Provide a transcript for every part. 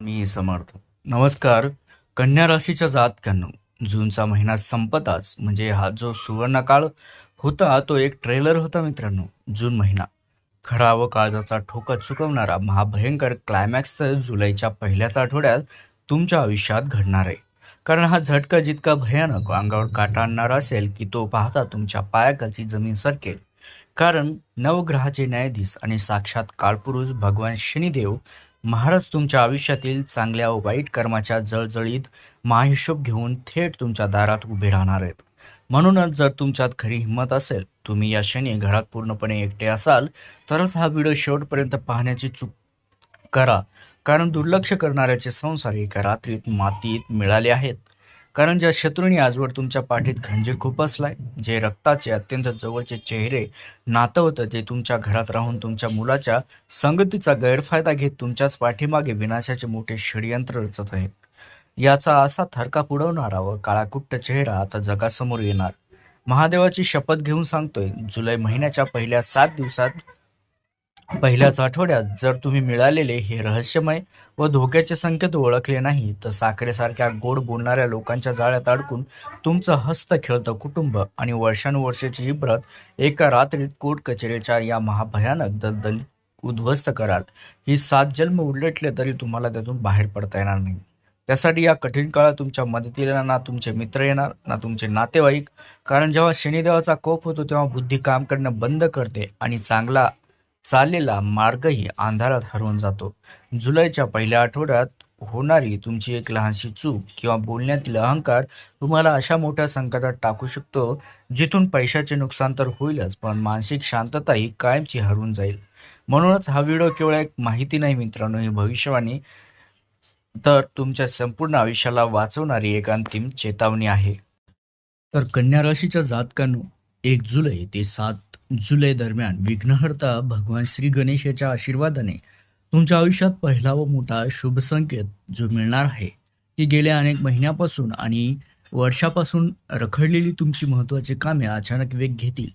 मी समर्थ. नमस्कार. कन्या राशीच्या जातकांनो, जूनचा महिना संपताच म्हणजे हा जो सुवर्णकाळ होता तो एक ट्रेलर होता मित्रांनो. जून महिना खरा व काळजाचा ठोका चुकवणारा महाभयंकर क्लायमॅक्स तर जुलैच्या पहिल्याच आठवड्यात तुमच्या आयुष्यात घडणार आहे. कारण हा झटका जितका भयानक अंगावर काटा आणणारा असेल की तो पाहता तुमच्या पायाखालची जमीन सरकेल. कारण नवग्रहाचे न्यायाधीश आणि साक्षात काळपुरुष भगवान शनिदेव महाराज तुमच्या आयुष्यातील चांगल्या व वाईट कर्माच्या जळजळीत महाहिशोब घेऊन थेट तुमच्या दारात उभे राहणार आहेत. म्हणूनच जर तुमच्यात खरी हिंमत असेल, तुम्ही या क्षणी घरात पूर्णपणे एकटे असाल, तरच हा व्हिडिओ शेवटपर्यंत पाहण्याची चूक करा. कारण दुर्लक्ष करणाऱ्याचे संसार एका रात्रीत मातीत मिळाले आहेत. कारण ज्या शत्रूंनी आजवर तुमच्या पाठीत खंजीर खुपसलाय, जे रक्ताचे अत्यंत जवळचे चेहरे नातं होतं, ते तुमच्या घरात राहून तुमच्या मुलाच्या संगतीचा गैरफायदा घेत तुमच्याच पाठीमागे विनाशाचे मोठे षडयंत्र रचत आहेत. याचा असा थरकाप उडवणारा व काळाकुट्ट चेहरा आता जगासमोर येणार. महादेवाची शपथ घेऊन सांगतोय, जुलै महिन्याच्या पहिल्या 7 दिवसात पहिल्याच आठवड्यात जर तुम्ही मिळालेले हे रहस्यमय व धोक्याचे संकेत ओळखले नाही, तर साखरेसारख्या गोड बोलणाऱ्या लोकांच्या जाळ्यात अडकून तुमचं हस्त खेळतं कुटुंब आणि वर्षानुवर्षाची इब्रत एका रात्रीत कोर्ट कचेरीच्या या महाभयानक दलदलीत उद्ध्वस्त कराल. ही 7 जन्म उलटले तरी तुम्हाला त्यातून बाहेर पडता येणार नाही. त्यासाठी या कठीण काळात तुमच्या मदतीला ना तुमचे मित्र येणार ना तुमचे नातेवाईक. कारण जेव्हा शनिदेवाचा कोप होतो तेव्हा बुद्धी काम करणं बंद करते आणि चांगला चाललेला मार्गही अंधारात हरवून जातो. जुलैच्या पहिल्या आठवड्यात होणारी तुमची एक लहानशी चूक किंवा बोलण्यातील अहंकार तुम्हाला अशा मोठ्या संकटात टाकू शकतो, जिथून पैशाचे नुकसान तर होईलच, पण मानसिक शांतताही कायमची हरवून जाईल. म्हणूनच हा व्हिडिओ केवळ एक माहिती नाही मित्रांनो, ही भविष्यवाणी तर तुमच्या संपूर्ण आयुष्याला वाचवणारी एक अंतिम चेतावणी आहे. तर कन्या राशीच्या जातकांनो, 1 जुलै ते 7 जुलै दरम्यान विघ्नहर्ता भगवान श्री गणेश याच्या आशीर्वादाने तुमच्या आयुष्यात पहिला व मोठा शुभ संकेत जो मिळणार आहे, की गेल्या अनेक महिन्यापासून आणि वर्षापासून रखडलेली तुमची महत्त्वाची कामे अचानक वेग घेतील.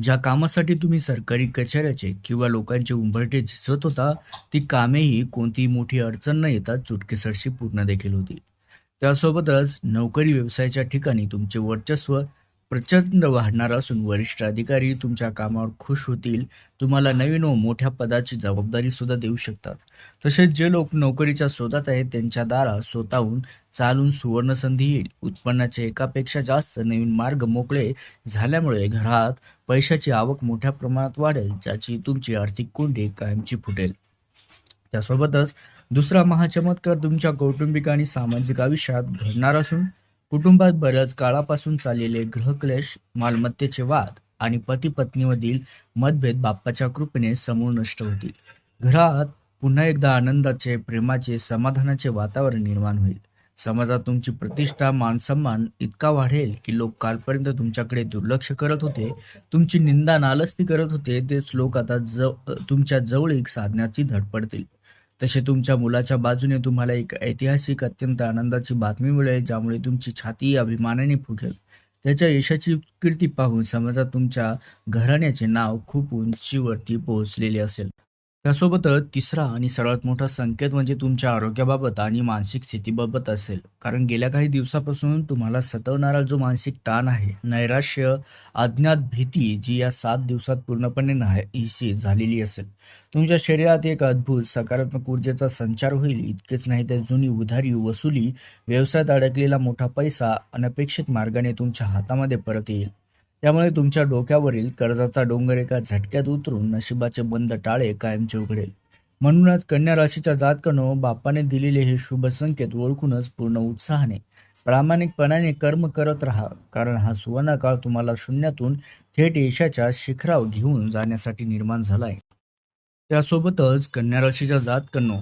ज्या कामासाठी तुम्ही सरकारी कचेऱ्याचे किंवा लोकांचे उंबरठे झिजत होता, ती कामेही कोणतीही मोठी अडचण न येता चुटकीसरशी पूर्ण देखील होतील. त्यासोबतच नोकरी व्यवसायाच्या ठिकाणी तुमचे वर्चस्व प्रचंड वाढणार असून वरिष्ठ अधिकारी तुमच्या कामावर खुश होतील. तुम्हाला नवीन व मोठ्या पदाची जबाबदारी सुद्धा देऊ शकतात. तसेच जे लोक नोकरीच्या शोधात आहेत त्यांच्या दारात स्वतःहून चालून सुवर्णसंधी येईल. उत्पन्नाचे एकापेक्षा जास्त नवीन मार्ग मोकळे झाल्यामुळे घरात पैशाची आवक मोठ्या प्रमाणात वाढेल, ज्याची तुमची आर्थिक कोंडी कायमची फुटेल. त्यासोबतच दुसरा महाचमत्कार तुमच्या कौटुंबिक आणि सामाजिक आयुष्यात घडणार असून कुटुंबात बऱ्याच काळापासून चाललेले ग्रहक्लेश, मालमत्तेचे वाद आणि पती पत्नीमधील मतभेद बाप्पाच्या कृपेने समूळ नष्ट होतील. घरात पुन्हा एकदा आनंदाचे, प्रेमाचे, समाधानाचे वातावरण निर्माण होईल. समाजात तुमची प्रतिष्ठा, मानसन्मान इतका वाढेल की लोक कालपर्यंत तुमच्याकडे दुर्लक्ष करत होते, तुमची निंदा नालस्ती करत होते, तेच लोक आता तुमच्या जवळीक साधण्याची धडपडतील. तसे तुमच्या मुलाच्या बाजूने तुम्हाला एक ऐतिहासिक अत्यंत आनंदाची बातमी मिळेल, ज्यामुळे तुमची छाती अभिमानाने फुगेल. त्याच्या यशाची कीर्ती पाहून समाजात तुमच्या घराण्याचे नाव खूप उंचीवरती पोहोचलेले असेल. त्यासोबतच तिसरा आणि सर्वात मोठा संकेत म्हणजे तुमच्या आरोग्याबाबत आणि मानसिक स्थितीबाबत असेल. कारण गेल्या काही दिवसापासून तुम्हाला सतवणारा जो मानसिक ताण आहे, नैराश्य, अज्ञात भीती, जी या 7 दिवसात पूर्णपणे नाहीशी झालेली असेल. तुमच्या शरीरात एक अद्भुत सकारात्मक ऊर्जेचा संचार होईल. इतकेच नाही तर जुनी उधारी वसुली, व्यवसायात अडकलेला मोठा पैसा अनपेक्षित मार्गाने तुमच्या हातामध्ये परत येईल. त्यामुळे तुमच्या डोक्यावरील कर्जाचा डोंगर एका झटक्यात उतरून नशिबाचे बंद टाळे कायमचे उघडेल. म्हणूनच कन्या राशीच्या जातकांनो, बाप्पाने दिलेले हे शुभ संकेत ओळखूनच पूर्ण उत्साहाने, प्रामाणिकपणाने कर्म करत राहा. कारण हा सुवर्णकाळ तुम्हाला शून्यातून थेट यशाच्या शिखरावर घेऊन जाण्यासाठी निर्माण झाला आहे. त्यासोबतच कन्या राशीच्या जातकांनो,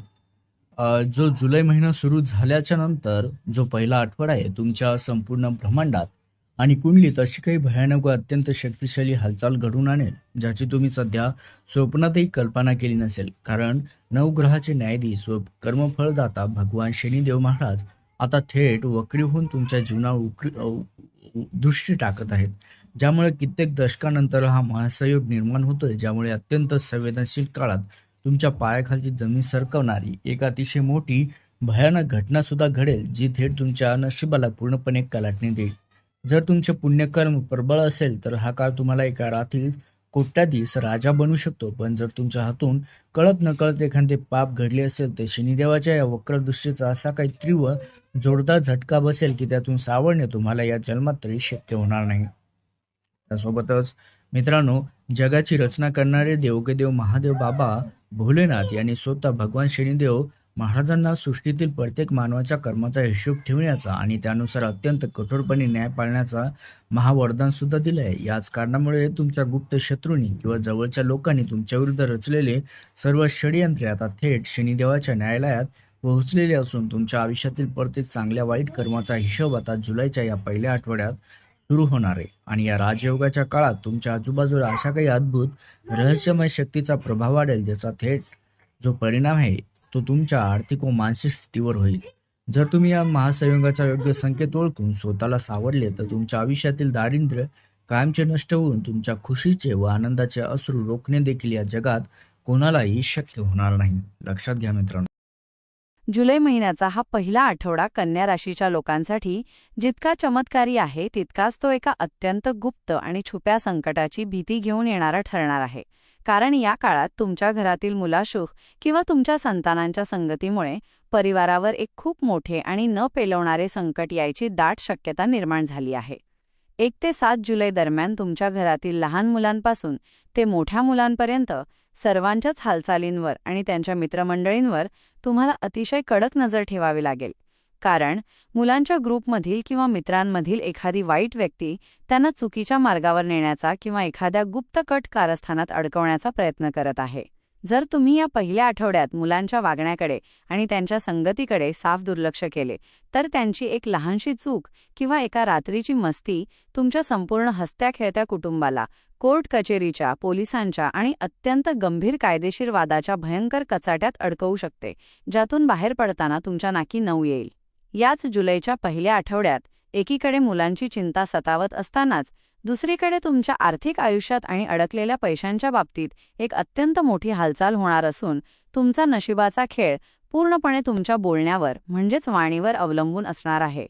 जो जुलै महिना सुरू झाल्याच्या नंतर जो पहिला आठवडा आहे, तुमच्या संपूर्ण ब्रह्मांडात आणि कुंडलीत अशी काही भयानक व अत्यंत शक्तिशाली हालचाल घडवून आणेल, ज्याची तुम्ही सध्या स्वप्नातही कल्पना केली नसेल. कारण नवग्रहाचे न्यायाधीश व कर्मफळदाता भगवान शनिदेव महाराज आता थेट वक्री होऊन तुमच्या जीवनावर दृष्टी टाकत आहेत. ज्यामुळे कित्येक दशकानंतर हा महासंयोग निर्माण होतोय, ज्यामुळे अत्यंत संवेदनशील काळात तुमच्या पायाखालची जमीन सरकवणारी एक अतिशय मोठी भयानक घटनासुद्धा घडेल, जी थेट तुमच्या नशिबाला पूर्णपणे कलाटणी देईल. जर तुमचे पुण्यकर्म प्रबळ असेल, तर हा काळ तुम्हाला एका रात्रीत कोट्याधीश राजा बनवू शकतो. पण जर तुमच्या हातून कळत-नकळत एखादे पाप घडले असेल, तर शनिदेवाच्या या वक्रदृष्टीचा असा काही तीव्र, जोरदार झटका बसेल, की त्यातून सावरणे तुम्हाला या जन्मात तरी शक्य होणार नाही. त्यासोबतच मित्रांनो, जगाची रचना करणारे देवोकेदेव महादेव बाबा भोलेनाथ यांनी स्वतः भगवान शनिदेव महाराजांना सृष्टीतील प्रत्येक मानवाच्या कर्माचा हिशोब ठेवण्याचा आणि त्यानुसार अत्यंत कठोरपणे न्याय पाळण्याचा महावरदान सुद्धा दिलं आहे. याच कारणामुळे तुमच्या गुप्त शत्रूंनी किंवा जवळच्या लोकांनी तुमच्याविरुद्ध रचलेले सर्व षडयंत्रे आता थेट शनिदेवाच्या न्यायालयात पोहोचलेले असून तुमच्या आयुष्यातील प्रत्येक चांगल्या वाईट कर्माचा हिशोब आता जुलैच्या या पहिल्या आठवड्यात सुरू होणार आहे. आणि या राजयोगाच्या काळात तुमच्या आजूबाजूला अशा काही अद्भुत रहस्यमय शक्तीचा प्रभाव वाढेल, ज्याचा थेट जो परिणाम आहे तो तुमच्या आर्थिक व मानसिक स्थितीवर होईल. जर तुम्ही या महासंयोगाचा योग्य संकेत ओळखून स्वतःला सावरले, तर तुमच्या आयुष्यातील दारिद्र्य कायमचे नष्ट होऊन तुमच्या खुशीचे व आनंदाचे अश्रू रोखणे देखील या जगात कोणालाही शक्य होणार नाही. लक्षात घ्या मित्रांनो. जुलै महिन्याचा हा पहिला आठवडा कन्या राशीच्या लोकांसाठी जितका चमत्कारी आहे, तितकाच तो एका अत्यंत गुप्त आणि छुप्या संकटाची भीती घेऊन येणारा ठरणार आहे. कारण या काळात तुमच्या घरातील मुलाशुख किंवा तुमच्या संतानांच्या संगतीमुळे परिवारावर एक खूप मोठे आणि न पेलवणारे संकट यायची दाट शक्यता निर्माण झाली आहे. 1 ते 7 जुलै दरम्यान तुमच्या घरातील लहान मुलांपासून ते मोठ्या मुलांपर्यंत सर्वांच्याच हालचालींवर आणि त्यांच्या मित्रमंडळींवर तुम्हाला अतिशय कडक नजर ठेवावी लागेल. कारण मुलांच्या ग्रुपमधील किंवा मित्रांमधील एखादी वाईट व्यक्ती त्यांना चुकीच्या मार्गावर नेण्याचा किंवा एखाद्या गुप्त कट कारस्थानात अडकवण्याचा प्रयत्न करत आहे. जर तुम्ही या पहिल्या आठवड्यात मुलांच्या वागण्याकडे आणि त्यांच्या संगतीकडे साफ दुर्लक्ष केले, तर त्यांची एक लहानशी चूक किंवा एका रात्रीची मस्ती तुमच्या संपूर्ण हसत्या-खेळत्या कुटुंबाला कोर्ट कचेरीच्या, पोलिसांच्या आणि अत्यंत गंभीर कायदेशीर वादाच्या भयंकर कचाट्यात अडकवू शकते, ज्यातून बाहेर पडताना तुमच्या नाकी नऊ येईल. याच जुलैच्या पहिल्या आठवड्यात एकीकडे मुलांची चिंता सतावत असतानाच दुसरीकडे तुमच्या आर्थिक आयुष्यात आणि अडकलेल्या पैशांच्या बाबतीत एक अत्यंत मोठी हालचाल होणार असून तुमचा नशिबाचा खेळ पूर्णपणे तुमच्या बोलण्यावर म्हणजेच वाणीवर अवलंबून असणार आहे.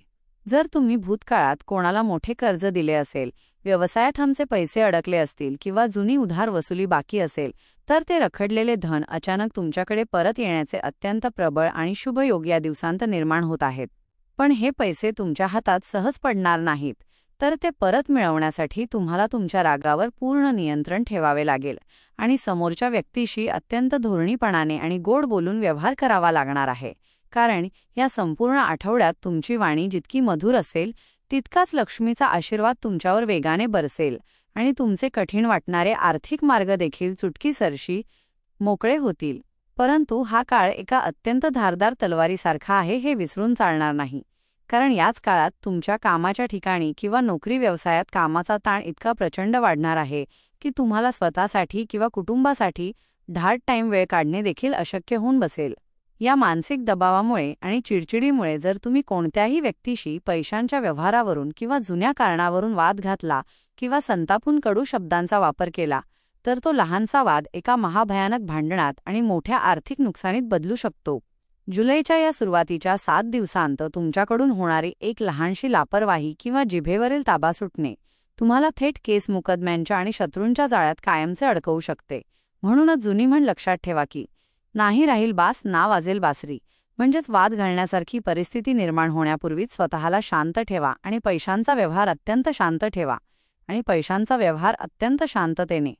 जर तुम्ही भूतकाळात कोणाला मोठे कर्ज दिले असेल, व्यवसायात हमचे पैसे अडकले असतील किंवा जुनी उधार वसुली बाकी असेल, तर ते रखडलेले धन अचानक तुमच्याकडे परत येण्याचे अत्यंत प्रबळ आणि शुभ योग या दिवसांत निर्माण होत आहेत. पण हे पैसे तुमच्या हातात सहज पडणार नाहीत, तर ते परत मिळवण्यासाठी तुम्हाला तुमच्या रागावर पूर्ण नियंत्रण ठेवावे लागेल आणि समोरच्या व्यक्तीशी अत्यंत धोरणीपणाने आणि गोड बोलून व्यवहार करावा लागणार आहे. कारण या संपूर्ण आठवड्यात तुमची वाणी जितकी मधुर असेल, तितकाच लक्ष्मीचा आशीर्वाद तुमच्यावर वेगाने बरसेल आणि तुमचे कठीण वाटणारे आर्थिक मार्ग देखील चुटकीसरशी मोकळे होतील. परंतु हा काळ एका अत्यंत धारदार तलवारीसारखा आहे हे विसरून चालणार नाही. कारण याच काळात तुमच्या कामाच्या ठिकाणी किंवा नोकरी व्यवसायात कामाचा ताण इतका प्रचंड वाढणार आहे की तुम्हाला स्वतःसाठी किंवा कुटुंबासाठी ढाढ टाईम वेळ काढणे देखील अशक्य होऊन बसेल. या मानसिक दबावामुळे आणि चिडचिडीमुळे जर तुम्ही कोणत्याही व्यक्तीशी पैशांच्या व्यवहारावरून किंवा जुन्या कारणावरून वाद घातला किंवा संतापून कडू शब्दांचा वापर केला, तर तो लहानसा वाद एका महाभयानक भांडणात आणि मोठ्या आर्थिक नुकसानीत बदलू शकतो. जुलैच्या या सुरुवातीच्या 7 दिवसांत तुमच्याकडून होणारी एक लहानशी लापरवाही किंवा जिभेवरील ताबा सुटणे तुम्हाला थेट केस मुकदम्यांच्या आणि शत्रूंच्या जाळ्यात कायमचे अडकवू शकते. म्हणूनच जुनी म्हण लक्षात ठेवा की नाही राहील बास ना वाजेल बासरी. म्हणजेच वाद घालण्यासारखी परिस्थिती निर्माण होण्यापूर्वीच स्वतःला शांत ठेवा आणि पैशांचा व्यवहार अत्यंत शांततेने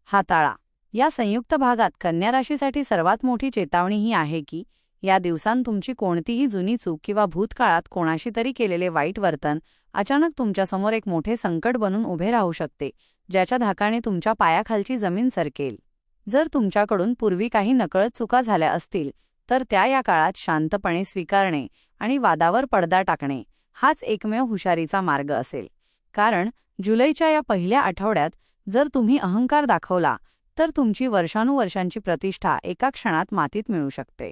हाताळा. या संयुक्त भागात कन्या राशीसाठी सर्वात मोठी चेतावणी ही आहे की या दिवसांत तुमची कोणतीही जुनी चूक किंवा भूतकाळात कोणाशी तरी केलेले वाईट वर्तन अचानक तुमच्यासमोर एक मोठे संकट बनून उभे राहू शकते, ज्याच्या धाकाने तुमच्या पायाखालची जमीन सरकेल. जर तुमच्याकडून पूर्वी काही नकळत चुका झाल्या असतील, तर त्या या काळात शांतपणे स्वीकारणे आणि वादावर पडदा टाकणे हाच एकमेव हुशारीचा मार्ग असेल. कारण जुलैच्या या पहिल्या आठवड्यात जर तुम्ही अहंकार दाखवला, तर तुमची वर्षानुवर्षांची प्रतिष्ठा एका क्षणात मातीत मिळू शकते.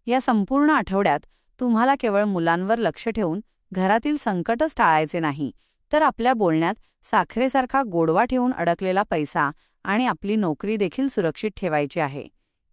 या संपूर्ण आठवड्यात तुम्हाला केवळ मुलांवर लक्ष ठेवून घरातील संकटच टाळायचे नाही, तर आपल्या बोलण्यात साखरेसारखा गोडवा ठेवून अडकलेला पैसा आणि आपली नोकरी देखील सुरक्षित ठेवायची आहे.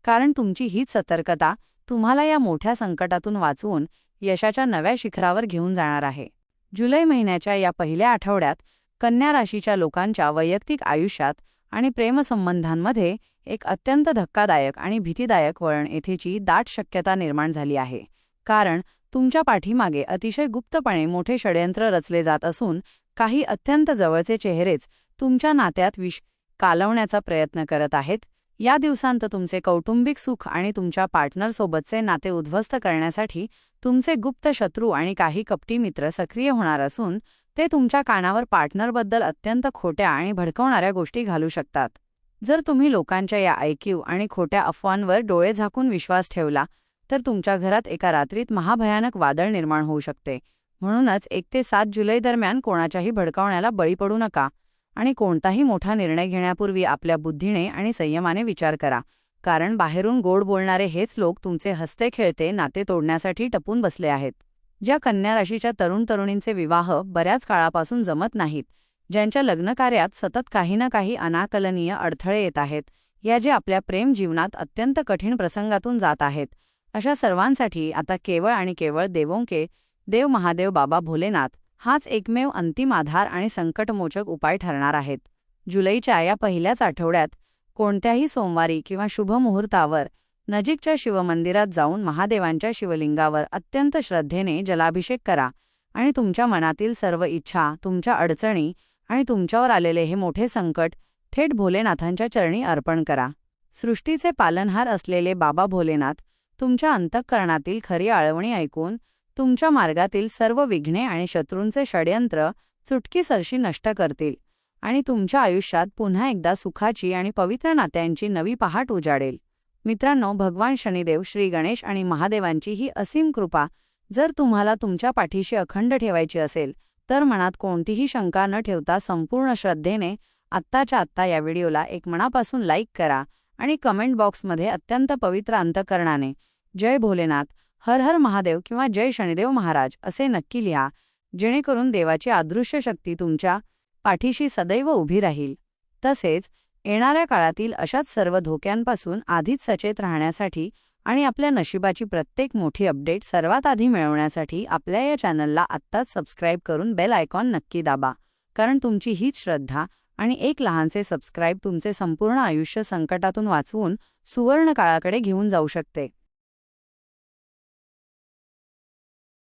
कारण तुमची हीच सतर्कता तुम्हाला या मोठ्या संकटातून वाचवून यशाच्या नव्या शिखरावर घेऊन जाणार आहे. जुलै महिन्याच्या या पहिल्या आठवड्यात कन्या राशीच्या लोकांच्या वैयक्तिक आयुष्यात आणि प्रेमसंबंधांमध्ये एक अत्यंत धक्कादायक आणि भीतीदायक वळण येथेची दाट शक्यता निर्माण झाली आहे. कारण तुमच्या पाठीमागे अतिशय गुप्तपणे मोठे षड्यंत्र रचले जात असून काही अत्यंत जवळचे चेहरेच तुमच्या नात्यात विष कालवण्याचा प्रयत्न करत आहेत. या दिवसांत तुमचे कौटुंबिक सुख आणि तुमच्या पार्टनरसोबतचे नाते उद्ध्वस्त करण्यासाठी तुमचे गुप्त शत्रू आणि काही कपटी मित्र सक्रिय होणार असून ते तुमच्या कानावर पार्टनरबद्दल अत्यंत खोट्या आणि भडकवणाऱ्या गोष्टी घालू शकतात. जर तुम्ही लोकांच्या या ऐकीव आणि खोट्या अफवांवर डोळे झाकून विश्वास ठेवला तर तुमच्या घरात एका रात्रीत महाभयानक वादळ निर्माण होऊ शकते. म्हणूनच 1 ते 7 जुलै दरम्यान कोणाच्याही भडकावण्याला बळी पडू नका आणि कोणताही मोठा निर्णय घेण्यापूर्वी आपल्या बुद्धीने आणि संयमाने विचार करा. कारण बाहेरून गोड बोलणारे हेच लोक तुमचे हसते खेळते नाते तोडण्यासाठी टपून बसले आहेत. ज्या कन्या राशीच्या तरुण-तरुणींचे विवाह बऱ्याच काळापासून जमत नाहीत, ज्यांच्या लग्नकार्यात सतत काही ना काही अनाकलनीय अडथळे येत आहेत, या जे आपल्या प्रेम जीवनात अत्यंत कठीण प्रसंगातून जात आहेत, अशा सर्वांसाठी आता केवळ आणि केवळ देव महादेव बाबा भोलेनाथ हाच एकमेव अंतिम आधार आणि संकटमोचक उपाय ठरणार आहेत. जुलैच्या या पहिल्याच आठवड्यात कोणत्याही सोमवारी किंवा शुभ मुहूर्तावर नजीकच्या शिवमंदिरात जाऊन महादेवांच्या शिवलिंगावर अत्यंत श्रद्धेने जलाभिषेक करा आणि तुमच्या मनातील सर्व इच्छा, तुमच्या अडचणी आणि तुमच्यावर आलेले हे मोठे संकट थेट भोलेनाथांच्या चरणी अर्पण करा. सृष्टीचे पालनहार असलेले बाबा भोलेनाथ तुमच्या अंतःकरणातील खरी आळवणी ऐकून तुमच्या मार्गातील सर्व विघ्ने आणि शत्रूंचे षड्यंत्र चुटकीसरशी नष्ट करतील आणि तुमच्या आयुष्यात पुन्हा एकदा सुखाची आणि पवित्र नात्यांची नवी पहाट उजाडेल. मित्रांनो, भगवान शनिदेव, श्री गणेश आणि महादेवांची ही असीम कृपा जर तुम्हाला तुमच्या पाठीशी अखंड ठेवायची असेल तर मनात कोणतीही शंका न ठेवता संपूर्ण श्रद्धेने आत्ताच्या आत्ता या व्हिडिओला एक मनापासून लाईक करा आणि कमेंट बॉक्समध्ये अत्यंत पवित्र अंतःकरणाने जय भोलेनाथ, हर हर महादेव किंवा जय शनिदेव महाराज असे नक्की लिहा, जेणेकरून देवाची अदृश्य शक्ती तुमच्या पाठीशी सदैव उभी राहील. तसेच येणाऱ्या काळातील अशाच सर्व धोक्यांपासून आधीच सचेत राहण्यासाठी आणि आपल्या नशिबाची प्रत्येक मोठी अपडेट सर्वात आधी मिळवण्यासाठी आपल्या या चॅनलला आत्ताच सबस्क्राईब करून बेल आयकॉन नक्की दाबा. कारण तुमची हीच श्रद्धा आणि एक लहानसे सबस्क्राईब तुमचे संपूर्ण आयुष्य संकटातून वाचवून सुवर्ण काळाकडे घेऊन जाऊ शकते.